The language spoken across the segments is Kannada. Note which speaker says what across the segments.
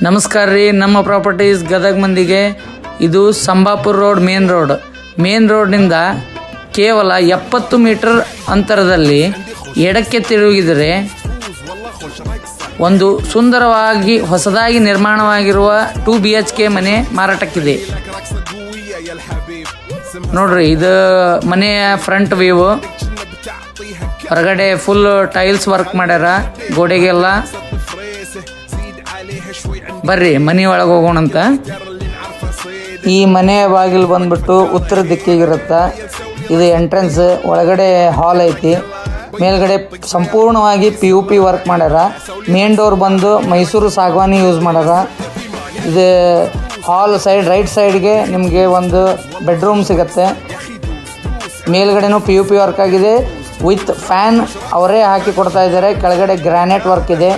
Speaker 1: ನಮಸ್ಕಾರ ರೀ. ನಮ್ಮ ಪ್ರಾಪರ್ಟೀಸ್ ಗದಗ ಮಂದಿಗೆ ಇದು ಸಂಬಾಪುರ ರೋಡ್ ಮೇನ್ ರೋಡ್ನಿಂದ ಕೇವಲ 70 ಮೀಟರ್ ಅಂತರದಲ್ಲಿ ಎಡಕ್ಕೆ ತಿರುಗಿದರೆ ಒಂದು ಸುಂದರವಾಗಿ ಹೊಸದಾಗಿ ನಿರ್ಮಾಣವಾಗಿರುವ 2 BHK ಮನೆ ಮಾರಾಟಕ್ಕಿದೆ. ನೋಡ್ರಿ, ಇದು ಮನೆಯ ಫ್ರಂಟ್ ವ್ಯೂ. ಹೊರಗಡೆ ಫುಲ್ ಟೈಲ್ಸ್ ವರ್ಕ್ ಮಾಡ್ಯಾರ ಗೋಡೆಗೆಲ್ಲ. ಬರ್ರಿ ಮನೆ ಒಳಗೆ ಹೋಗೋಣಂತ. ಈ ಮನೆಯ ಬಾಗಿಲು ಬಂದ್ಬಿಟ್ಟು ಉತ್ತರ ದಿಕ್ಕಿಗಿರುತ್ತ. ಇದು ಎಂಟ್ರೆನ್ಸ್. ಒಳಗಡೆ ಹಾಲ್ ಐತಿ. ಮೇಲ್ಗಡೆ ಸಂಪೂರ್ಣವಾಗಿ POP ವರ್ಕ್ ಮಾಡ್ಯಾರ. ಮೇನ್ ಡೋರ್ ಬಂದು ಮೈಸೂರು ಸಾಗವಾನಿ ಯೂಸ್ ಮಾಡ್ಯಾರ. ಇದು ಹಾಲ್ ಸೈಡ್ ರೈಟ್ ಸೈಡ್ಗೆ ನಿಮಗೆ ಒಂದು ಬೆಡ್ರೂಮ್ ಸಿಗುತ್ತೆ. ಮೇಲ್ಗಡೆನೂ POP ವರ್ಕ್ ಆಗಿದೆ ವಿತ್ ಫ್ಯಾನ್ ಅವರೇ ಹಾಕಿ ಕೊಡ್ತಾ ಇದ್ದಾರೆ. ಕೆಳಗಡೆ ಗ್ರಾನೈಟ್ ವರ್ಕ್ ಇದೆ.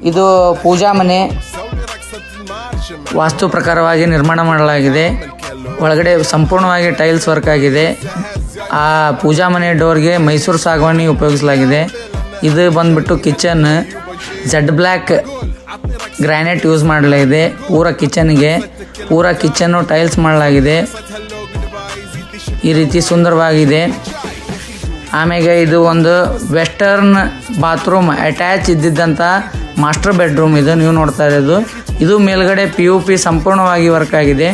Speaker 1: ಇದು ಪೂಜಾ ಮನೆ ವಾಸ್ತು ಪ್ರಕಾರವಾಗಿ ನಿರ್ಮಾಣ ಮಾಡಲಾಗಿದೆ. ಒಳಗಡೆ ಸಂಪೂರ್ಣವಾಗಿ ಟೈಲ್ಸ್ ವರ್ಕ್ ಆಗಿದೆ. ಆ ಪೂಜಾ ಮನೆ ಡೋರ್ಗೆ ಮೈಸೂರು ಸಾಗವಾನಿ ಉಪಯೋಗಿಸಲಾಗಿದೆ. ಇದು ಬಂದ್ಬಿಟ್ಟು kitchen. Z black granite use ಮಾಡಲಾಗಿದೆ ಪೂರ ಕಿಚನ್ನು ಟೈಲ್ಸ್ ಮಾಡಲಾಗಿದೆ. ಈ ರೀತಿ ಸುಂದರವಾಗಿದೆ. ಆಮೇಲೆ ಇದು ಒಂದು ವೆಸ್ಟರ್ನ್ ಬಾತ್ರೂಮ್ ಅಟ್ಯಾಚ್ ಇದ್ದಿದ್ದಂಥ ಮಾಸ್ಟರ್ ಬೆಡ್ರೂಮ್. ಇದು ನೀವು ನೋಡ್ತಾ ಇರೋದು. ಇದು ಮೇಲ್ಗಡೆ POP ಸಂಪೂರ್ಣವಾಗಿ ವರ್ಕ್ ಆಗಿದೆ.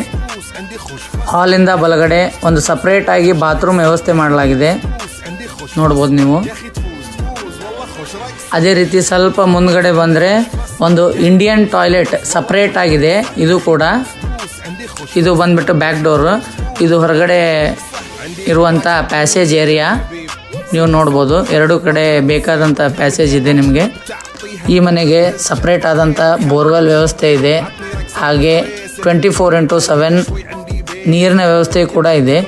Speaker 1: ಹಾಲಿಂದ ಬಲಗಡೆ ಒಂದು ಸಪ್ರೇಟ್ ಆಗಿ ಬಾತ್ರೂಮ್ ವ್ಯವಸ್ಥೆ ಮಾಡಲಾಗಿದೆ, ನೋಡ್ಬೋದು ನೀವು. ಅದೇ ರೀತಿ ಸ್ವಲ್ಪ ಮುಂದ್ಗಡೆ ಬಂದರೆ ಒಂದು ಇಂಡಿಯನ್ ಟಾಯ್ಲೆಟ್ ಸಪ್ರೇಟ್ ಆಗಿದೆ. ಇದು ಬಂದ್ಬಿಟ್ಟು ಬ್ಯಾಕ್ ಡೋರು. ಇದು ಹೊರಗಡೆ ಇರುವಂಥ ಪ್ಯಾಸೇಜ್ ಏರಿಯಾ ನೀವು ನೋಡ್ಬೋದು. ಎರಡು ಕಡೆ ಬೇಕಾದಂಥ ಪ್ಯಾಸೇಜ್ ಇದೆ ನಿಮಗೆ. ಈ ಮನೆಗೆ ಸಪ್ರೇಟ್ ಆದಂಥ ಬೋರ್ವೆಲ್ ವ್ಯವಸ್ಥೆ ಇದೆ. ಹಾಗೆ 24x7 ನೀರಿನ ವ್ಯವಸ್ಥೆ ಕೂಡ ಇದೆ.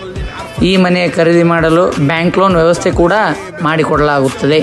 Speaker 1: ಈ ಮನೆ ಖರೀದಿ ಮಾಡಲು ಬ್ಯಾಂಕ್ ಲೋನ್ ವ್ಯವಸ್ಥೆ ಕೂಡ ಮಾಡಿಕೊಡಲಾಗುತ್ತದೆ.